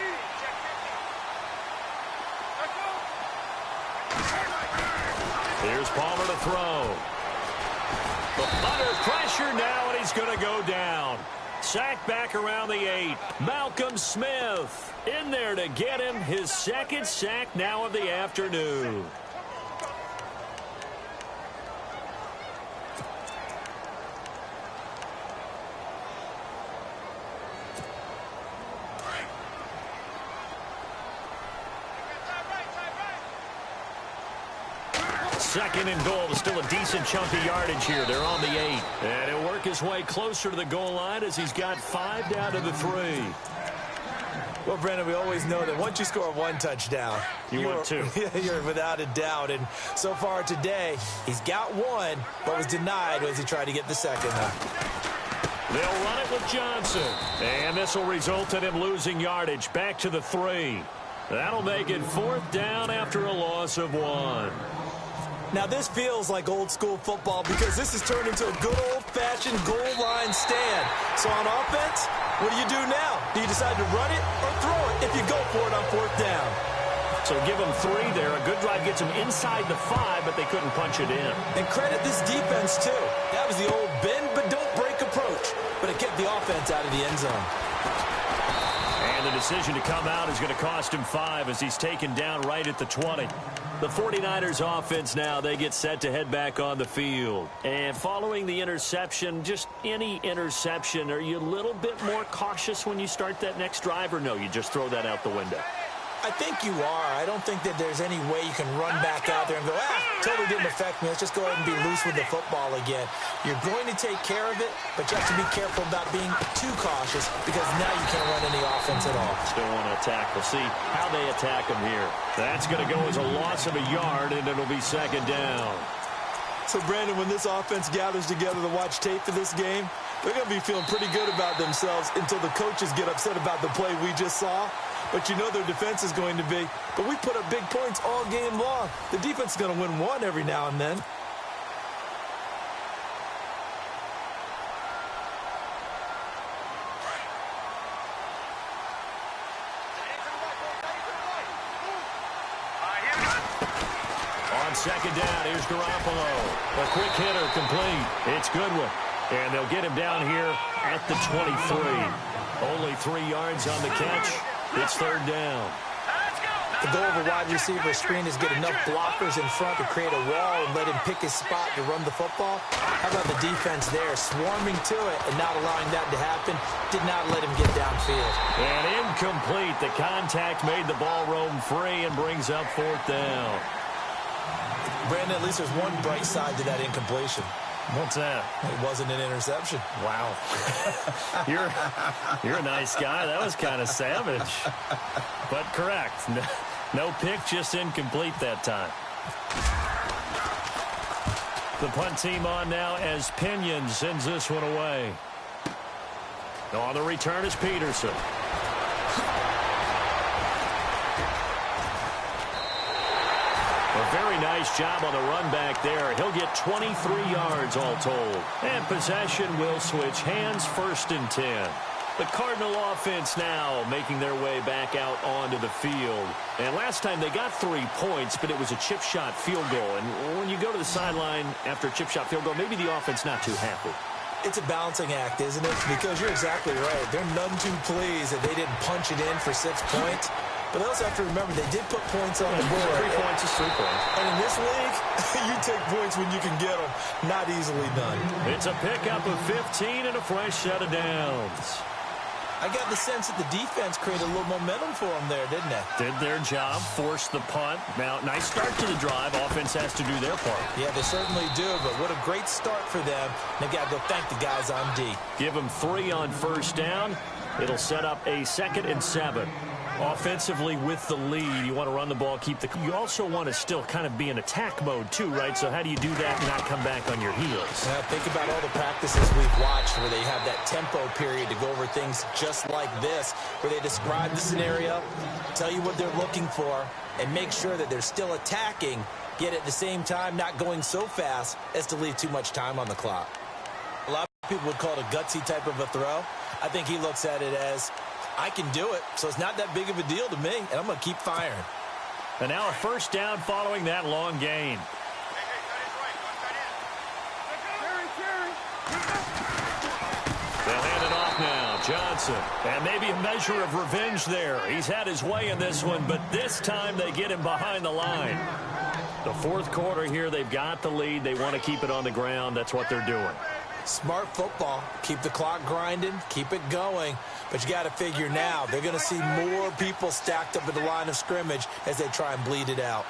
Here's Palmer to throw. Under pressure now, and he's going to go down. Sack back around the 8. Malcolm Smith in there to get him his second sack now of the afternoon. Second and goal. Still a decent chunk of yardage here. They're on the 8. And he'll work his way closer to the goal line as he's got 5 down to the 3. Well, Brandon, we always know that once you score one touchdown, you're 2. You're without a doubt. And so far today, he's got one, but was denied as he tried to get the second. They'll run it with Johnson. And this will result in him losing yardage. Back to the 3. That'll make it 4th down after a loss of 1. Now, this feels like old-school football because this has turned into a good old-fashioned goal line stand. So on offense, what do you do now? Do you decide to run it or throw it if you go for it on 4th down? So give them 3 there. A good drive gets them inside the 5, but they couldn't punch it in. And credit this defense, too. That was the old bend but don't break approach. But it kept the offense out of the end zone. And the decision to come out is going to cost him 5 as he's taken down right at the 20. The 49ers offense now, they get set to head back on the field. And following the interception, just any interception, are you a little bit more cautious when you start that next drive, or no, you just throw that out the window? I think you are. I don't think that there's any way you can run back out there and go, totally didn't affect me. Let's just go ahead and be loose with the football again. You're going to take care of it, but you have to be careful about being too cautious because now you can't run any offense at all. Still want to attack. We'll see how they attack him here. That's going to go as a loss of a yard, and it'll be 2nd down. So, Brandon, when this offense gathers together to watch tape for this game, they're going to be feeling pretty good about themselves until the coaches get upset about the play we just saw. But you know their defense is going to be. But we put up big points all game long. The defense is going to win one every now and then. On 2nd down, here's Garoppolo. A quick hitter complete. It's Goodwin. And they'll get him down here at the 23. Only 3 yards on the catch. It's 3rd down. The goal of a wide receiver screen is get enough blockers in front to create a wall and let him pick his spot to run the football. How about the defense there, swarming to it and not allowing that to happen? Did not let him get downfield. And incomplete. The contact made the ball roam free and brings up 4th down. Brandon, at least there's one bright side to that incompletion. What's that? It wasn't an interception. Wow. You're a nice guy. That was kind of savage. But correct. No pick, just incomplete that time. The punt team on now as Pinion sends this one away. On the return is Peterson. A very nice job on the run back there. He'll get 23 yards all told. And possession will switch hands, 1st and 10. The Cardinal offense now making their way back out onto the field. And last time they got 3 points, but it was a chip shot field goal. And when you go to the sideline after a chip shot field goal, maybe the offense not too happy. It's a balancing act, isn't it? Because you're exactly right. They're none too pleased that they didn't punch it in for 6 points. But they also have to remember they did put points on the board. 3 points is 3 points. And in this league, you take points when you can get them. Not easily done. It's a pickup of 15 and a fresh set of downs. I got the sense that the defense created a little momentum for them there, didn't it? Did their job, forced the punt. Now, nice start to the drive. Offense has to do their part. Yeah, they certainly do, but what a great start for them. They've got to go thank the guys on D. Give them 3 on 1st down. It'll set up a 2nd and 7. Offensively with the lead, you want to run the ball, keep the... You also want to still kind of be in attack mode, too, right? So how do you do that and not come back on your heels? Now, think about all the practices we've watched where they have that tempo period to go over things just like this, where they describe the scenario, tell you what they're looking for, and make sure that they're still attacking, yet at the same time not going so fast as to leave too much time on the clock. A lot of people would call it a gutsy type of a throw. I think he looks at it as... I can do it, so it's not that big of a deal to me, and I'm going to keep firing. And now a 1st down following that long gain. Johnson. And maybe a measure of revenge there. He's had his way in this one, but this time they get him behind the line. The fourth quarter here, they've got the lead. They want to keep it on the ground. That's what they're doing. Smart football. Keep the clock grinding. Keep it going. But you got to figure now, they're going to see more people stacked up at the line of scrimmage as they try and bleed it out.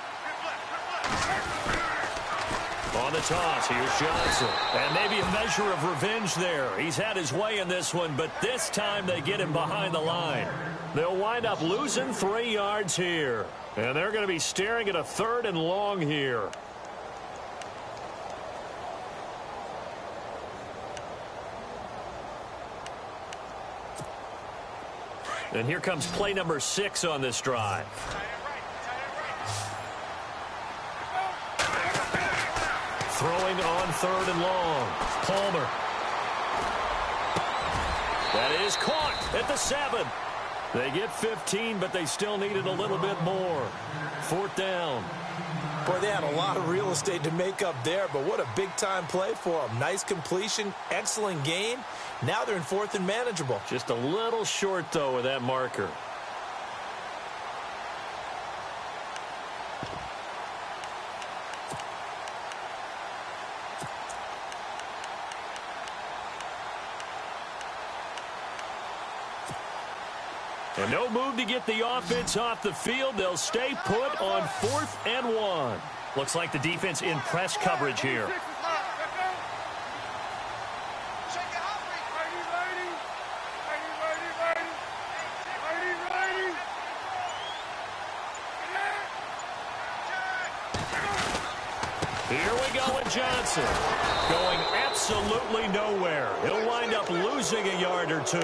On the toss, here's Johnson. And maybe a measure of revenge there. He's had his way in this one, but this time they get him behind the line. They'll wind up losing 3 yards here. And they're going to be staring at a 3rd and long here. And here comes play number 6 on this drive. Throwing on 3rd and long. Palmer. That is caught at the 7. They get 15, but they still needed a little bit more. 4th down. Boy, they had a lot of real estate to make up there, but what a big-time play for them. Nice completion, excellent game. Now they're in 4th and manageable. Just a little short, though, with that marker. And no move to get the offense off the field. They'll stay put on 4th and 1. Looks like the defense in press coverage here. Here we go with Johnson. Going absolutely nowhere. He'll wind up losing a yard or 2.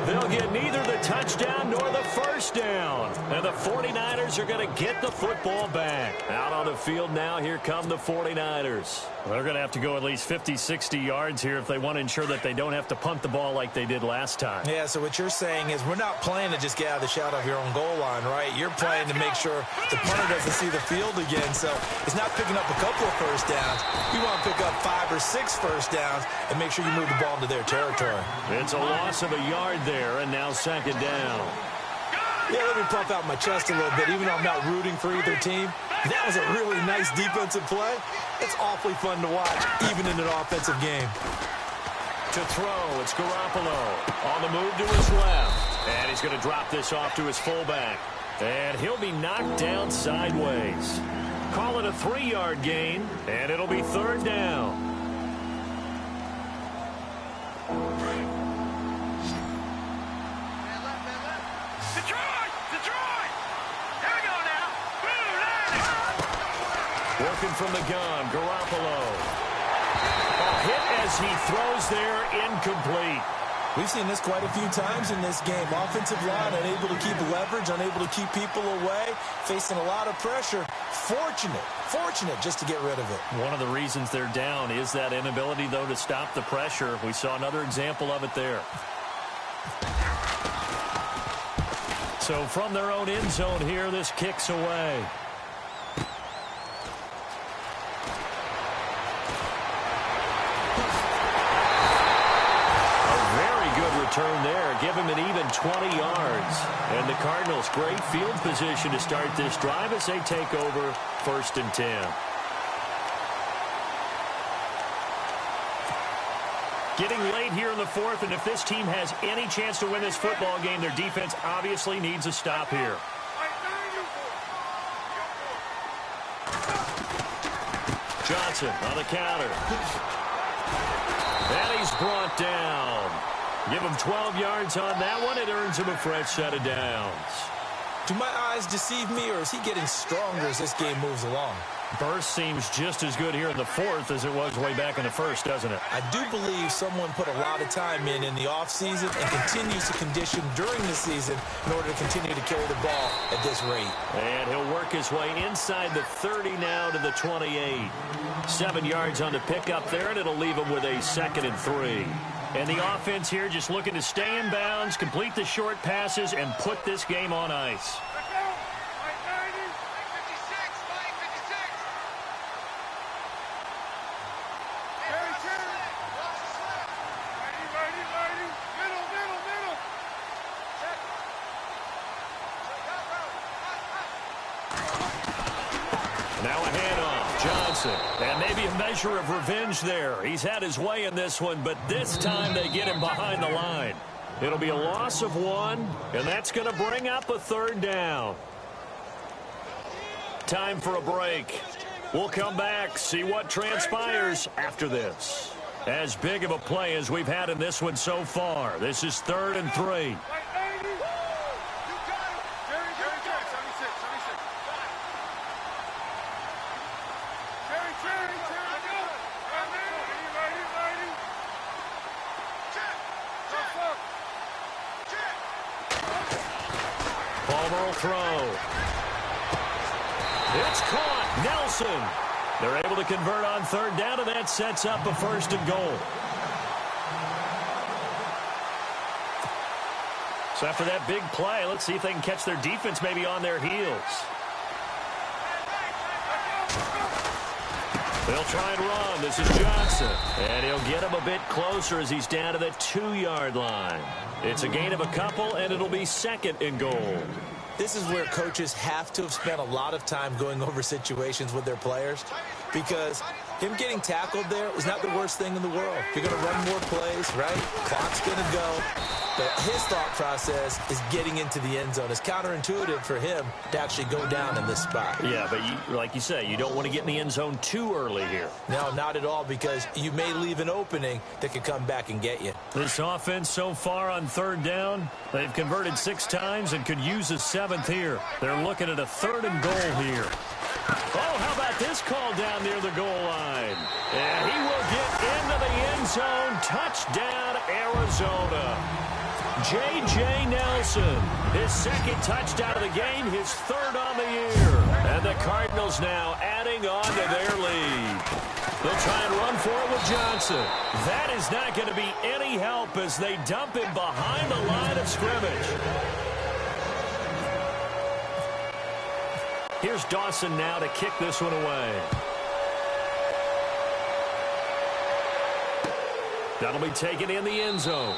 They'll get neither the touchdown nor the first down. And the 49ers are going to get the football back. Out on the field now, here come the 49ers. They're going to have to go at least 50, 60 yards here if they want to ensure that they don't have to punt the ball like they did last time. Yeah, so what you're saying is we're not playing to just get out of the shadow of your own goal line, right? You're playing to make sure the punter doesn't see the field again. So it's not picking up a couple of first downs. You want to pick up 5 or 6 first downs and make sure you move the ball into their territory. It's a loss of a yard there, and now 2nd down. Yeah, let me puff out my chest a little bit, even though I'm not rooting for either team. That was a really nice defensive play. It's awfully fun to watch, even in an offensive game. To throw, it's Garoppolo. On the move to his left. And he's going to drop this off to his fullback. And he'll be knocked down sideways. Call it a 3-yard gain, and it'll be 3rd down. Working from the gun, Garoppolo. A hit as he throws there, incomplete. We've seen this quite a few times in this game. Offensive line unable to keep leverage, unable to keep people away, facing a lot of pressure. Fortunate just to get rid of it. One of the reasons they're down is that inability, though, to stop the pressure. We saw another example of it there. So from their own end zone here, this kicks away. Turn there, give him an even 20 yards. And the Cardinals, great field position to start this drive as they take over 1st and 10. Getting late here in the 4th, and if this team has any chance to win this football game, their defense obviously needs a stop here. Johnson on the counter. And he's brought down. Give him 12 yards on that one. It earns him a fresh set of downs. Do my eyes deceive me, or is he getting stronger as this game moves along? Burst seems just as good here in the 4th as it was way back in the 1st, doesn't it? I do believe someone put a lot of time in the offseason and continues to condition during the season in order to continue to carry the ball at this rate. And he'll work his way inside the 30 now to the 28. 7 yards on the pickup there, and it'll leave him with a 2nd and 3. And the offense here just looking to stay in bounds, complete the short passes, and put this game on ice. Now a handoff. Johnson. And maybe a measure of revenge there. He's had his way in this one, but this time they get him behind the line. It'll be a loss of 1, and that's going to bring up a 3rd down. Time for a break. We'll come back, see what transpires after this. As big of a play as we've had in this one so far. This is 3rd and 3. Palmer will throw. It's caught. Nelson. They're able to convert on 3rd down, and that sets up a 1st and goal. So after that big play, let's see if they can catch their defense maybe on their heels. They'll try and run. This is Johnson. And he'll get him a bit closer as he's down to the 2-yard line. It's a gain of a couple, and it'll be 2nd and goal. This is where coaches have to have spent a lot of time going over situations with their players, because him getting tackled there is not the worst thing in the world. You're going to run more plays, right? Clock's going to go. But his thought process is getting into the end zone. It's counterintuitive for him to actually go down in this spot. Yeah, but like you say, you don't want to get in the end zone too early here. No, not at all, because you may leave an opening that could come back and get you. This offense so far on 3rd down, they've converted 6 times and could use a 7th here. They're looking at a 3rd and goal here. Oh, how about this call down near the goal line? And he will get into the end zone. Touchdown, Arizona. J.J. Nelson, his 2nd touchdown of the game, his 3rd on the year. And the Cardinals now adding on to their lead. They'll try and run for it with Johnson. That is not going to be any help as they dump him behind the line of scrimmage. Here's Dawson now to kick this one away. That'll be taken in the end zone.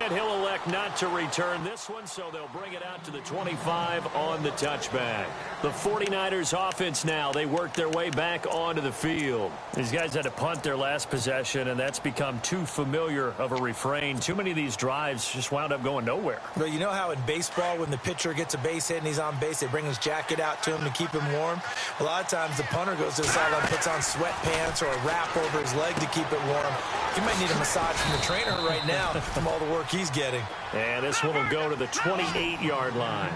And he'll elect not to return this one, so they'll bring it out to the 25 on the touchback. The 49ers offense now, they work their way back onto the field. These guys had to punt their last possession, and that's become too familiar of a refrain. Too many of these drives just wound up going nowhere. But you know how in baseball, when the pitcher gets a base hit and he's on base, they bring his jacket out to him to keep him warm? A lot of times the punter goes to the sideline, puts on sweatpants or a wrap over his leg to keep it warm. He might need a massage from the trainer right now from all the work he's getting. And this one will go to the 28-yard line.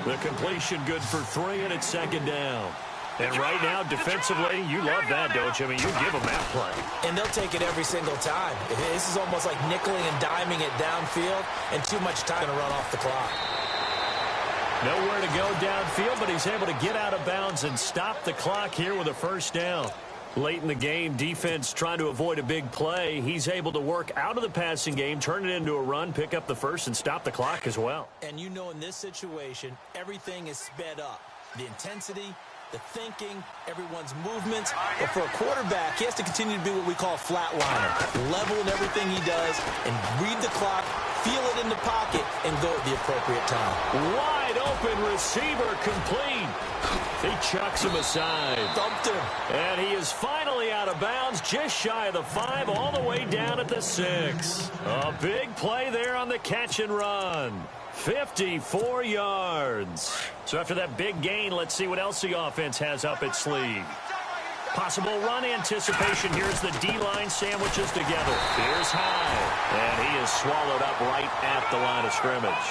The completion good for 3, and it's 2nd down. And right now, defensively, you love that, don't you? I mean, you give them that play. And they'll take it every single time. This is almost like nickeling and diming it downfield, and too much time to run off the clock. Nowhere to go downfield, but he's able to get out of bounds and stop the clock here with a 1st down. Late in the game, defense trying to avoid a big play. He's able to work out of the passing game, turn it into a run, pick up the 1st, and stop the clock as well. And you know in this situation, everything is sped up. The intensity, the thinking, everyone's movements. But for a quarterback, he has to continue to be what we call a flatliner. Level in everything he does and read the clock, feel it in the pocket, and go at the appropriate time. Wide open receiver complete. He chucks him aside. Dumped him. And he is finally out of bounds, just shy of the 5, all the way down at the 6. A big play there on the catch and run. 54 yards. So after that big gain, let's see what else the offense has up its sleeve. Possible run anticipation. Here's the D-line sandwiches together. Here's high. And he is swallowed up right at the line of scrimmage.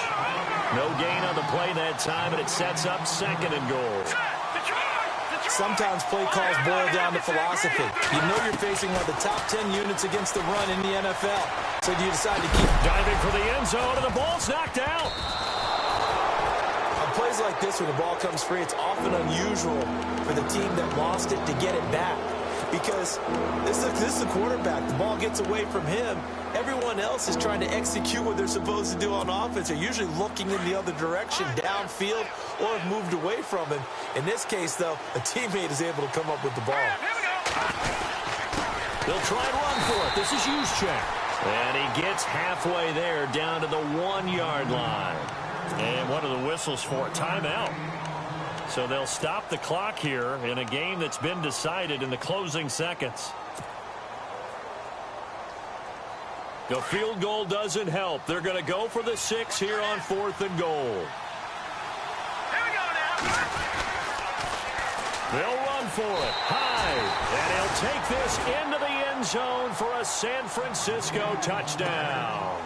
No gain on the play that time, and it sets up 2nd and goal. Sometimes play calls boil down to philosophy. You know you're facing one of the top 10 units against the run in the NFL. So do you decide to keep diving for the end zone, and the ball's knocked out. On plays like this, when the ball comes free, it's often unusual for the team that lost it to get it back. Because this is the quarterback. The ball gets away from him. Everyone else is trying to execute what they're supposed to do on offense. They're usually looking in the other direction, downfield, or have moved away from him. In this case, though, a teammate is able to come up with the ball. They'll try and run for it. This is Juszczyk. And he gets halfway there, down to the 1-yard line. And what are the whistles for? Timeout. So they'll stop the clock here in a game that's been decided in the closing seconds. The field goal doesn't help. They're going to go for the 6 here on 4th and goal. Here we go now. They'll run for it. Hyde. And he'll take this into the end zone for a San Francisco touchdown.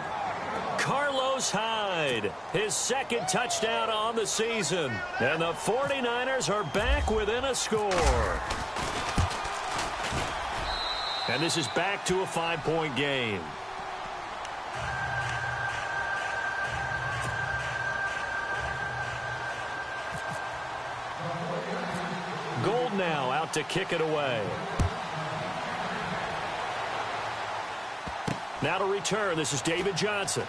Carlos Hyde, his 2nd touchdown on the season. And the 49ers are back within a score. And this is back to a 5-point game. Gold now out to kick it away. Now to return, this is David Johnson.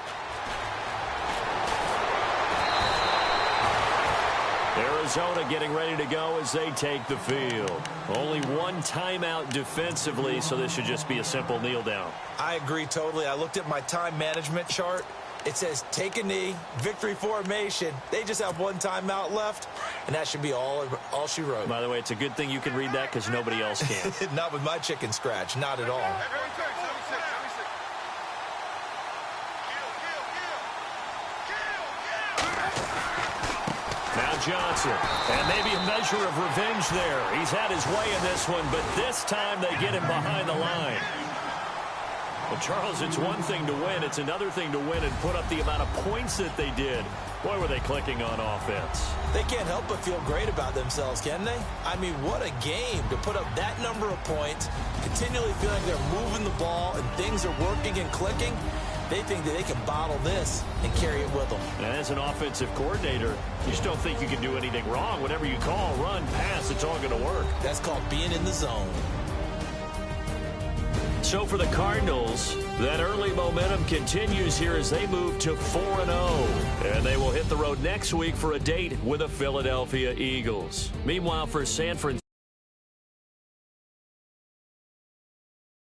Arizona getting ready to go as they take the field. Only one timeout defensively, so this should just be a simple kneel down. I agree totally. I looked at my time management chart. It says take a knee, victory formation. They just have one timeout left, and that should be all she wrote. By the way, it's a good thing you can read that because nobody else can. Not with my chicken scratch. Not at all. Now Johnson, and maybe a measure of revenge there. He's had his way in this one, but this time they get him behind the line. Well, Charles, it's one thing to win. It's another thing to win and put up the amount of points that they did. Boy, were they clicking on offense. They can't help but feel great about themselves, can they? I mean, what a game to put up that number of points, continually feeling they're moving the ball and things are working and clicking. They think that they can bottle this and carry it with them. And as an offensive coordinator, you just don't think you can do anything wrong. Whatever you call, run, pass, it's all going to work. That's called being in the zone. So for the Cardinals, that early momentum continues here as they move to 4-0. And they will hit the road next week for a date with the Philadelphia Eagles. Meanwhile, for San Francisco,